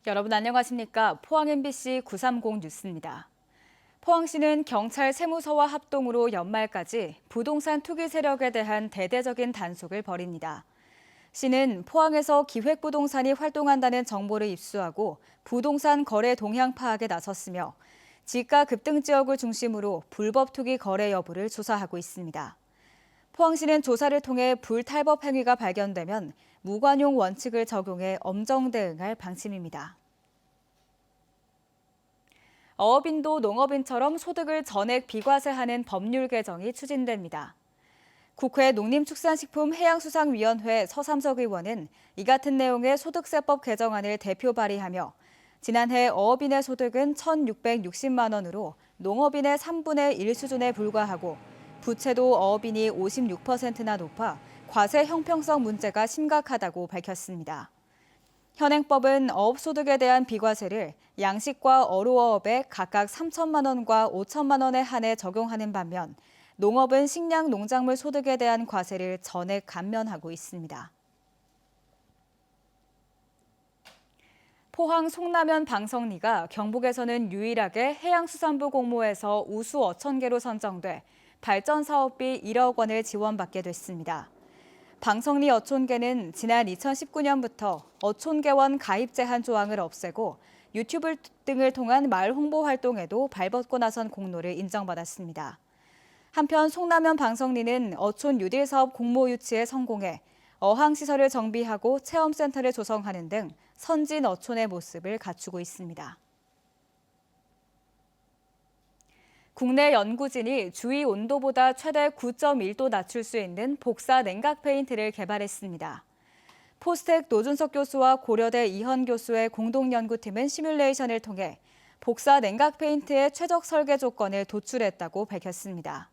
여러분 안녕하십니까? 포항 MBC 930 뉴스입니다. 포항시는 경찰 세무서와 합동으로 연말까지 부동산 투기 세력에 대한 대대적인 단속을 벌입니다. 시는 포항에서 기획부동산이 활동한다는 정보를 입수하고 부동산 거래 동향 파악에 나섰으며 지가 급등 지역을 중심으로 불법 투기 거래 여부를 조사하고 있습니다. 포항시는 조사를 통해 불탈법 행위가 발견되면 무관용 원칙을 적용해 엄정 대응할 방침입니다. 어업인도 농업인처럼 소득을 전액 비과세하는 법률 개정이 추진됩니다. 국회 농림축산식품해양수산위원회 서삼석 의원은 이 같은 내용의 소득세법 개정안을 대표 발의하며 지난해 어업인의 소득은 1,660만 원으로 농업인의 3분의 1 수준에 불과하고 부채도 어업인이 56%나 높아 과세 형평성 문제가 심각하다고 밝혔습니다. 현행법은 어업소득에 대한 비과세를 양식과 어로어업에 각각 3천만 원과 5천만 원에 한해 적용하는 반면 농업은 식량 농작물 소득에 대한 과세를 전액 감면하고 있습니다. 포항 송라면 방석리가 경북에서는 유일하게 해양수산부 공모에서 우수 어촌계로 선정돼 발전 사업비 1억 원을 지원받게 됐습니다. 방석리 어촌계는 지난 2019년부터 어촌계원 가입 제한 조항을 없애고 유튜브 등을 통한 마을 홍보 활동에도 발벗고 나선 공로를 인정받았습니다. 한편 송라면 방석리는 어촌 뉴딜 사업 공모 유치에 성공해 어항시설을 정비하고 체험센터를 조성하는 등 선진 어촌의 모습을 갖추고 있습니다. 국내 연구진이 주위 온도보다 최대 9.1도 낮출 수 있는 복사 냉각 페인트를 개발했습니다. 포스텍 노준석 교수와 고려대 이현 교수의 공동 연구팀은 시뮬레이션을 통해 복사 냉각 페인트의 최적 설계 조건을 도출했다고 밝혔습니다.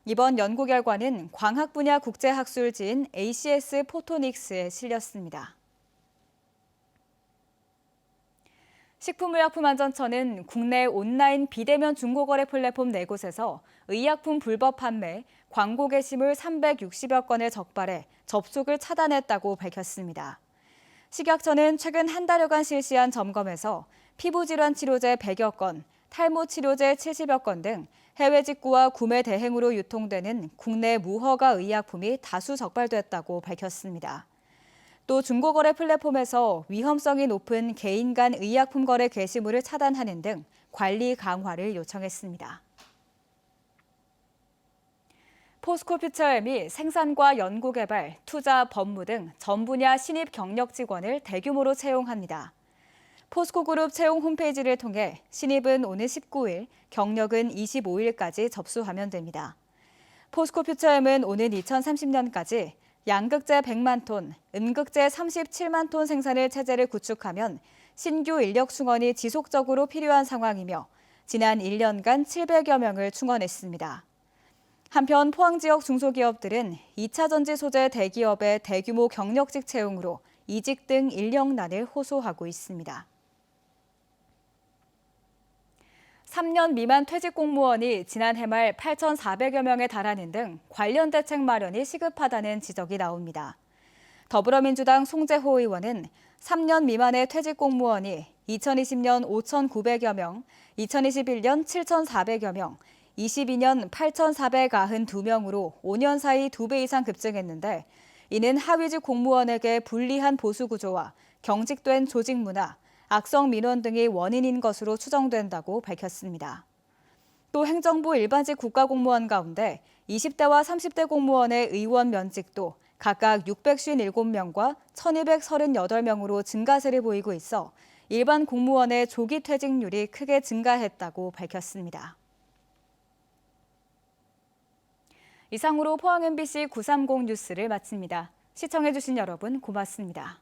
이번 연구 결과는 광학 분야 국제학술지인 ACS 포토닉스에 실렸습니다. 식품의약품안전처는 국내 온라인 비대면 중고거래 플랫폼 4곳에서 의약품 불법 판매, 광고 게시물 360여 건을 적발해 접속을 차단했다고 밝혔습니다. 식약처는 최근 한 달여간 실시한 점검에서 피부질환 치료제 100여 건, 탈모 치료제 70여 건 등 해외 직구와 구매 대행으로 유통되는 국내 무허가 의약품이 다수 적발됐다고 밝혔습니다. 또 중고거래 플랫폼에서 위험성이 높은 개인 간 의약품 거래 게시물을 차단하는 등 관리 강화를 요청했습니다. 포스코퓨처엠이 생산과 연구개발, 투자, 법무 등 전 분야 신입 경력 직원을 대규모로 채용합니다. 포스코그룹 채용 홈페이지를 통해 신입은 오는 19일, 경력은 25일까지 접수하면 됩니다. 포스코퓨처엠은 오는 2030년까지 양극재 100만 톤, 음극재 37만 톤 생산을 체제를 구축하면 신규 인력 충원이 지속적으로 필요한 상황이며 지난 1년간 700여 명을 충원했습니다. 한편 포항 지역 중소기업들은 2차 전지 소재 대기업의 대규모 경력직 채용으로 이직 등 인력난을 호소하고 있습니다. 3년 미만 퇴직 공무원이 지난해 말 8,400여 명에 달하는 등 관련 대책 마련이 시급하다는 지적이 나옵니다. 더불어민주당 송재호 의원은 3년 미만의 퇴직 공무원이 2020년 5,900여 명, 2021년 7,400여 명, 22년 8,492명으로 5년 사이 2배 이상 급증했는데 이는 하위직 공무원에게 불리한 보수 구조와 경직된 조직 문화, 악성 민원 등이 원인인 것으로 추정된다고 밝혔습니다. 또 행정부 일반직 국가공무원 가운데 20대와 30대 공무원의 의원 면직도 각각 657명과 1,238명으로 증가세를 보이고 있어 일반 공무원의 조기 퇴직률이 크게 증가했다고 밝혔습니다. 이상으로 포항 MBC 930 뉴스를 마칩니다. 시청해주신 여러분 고맙습니다.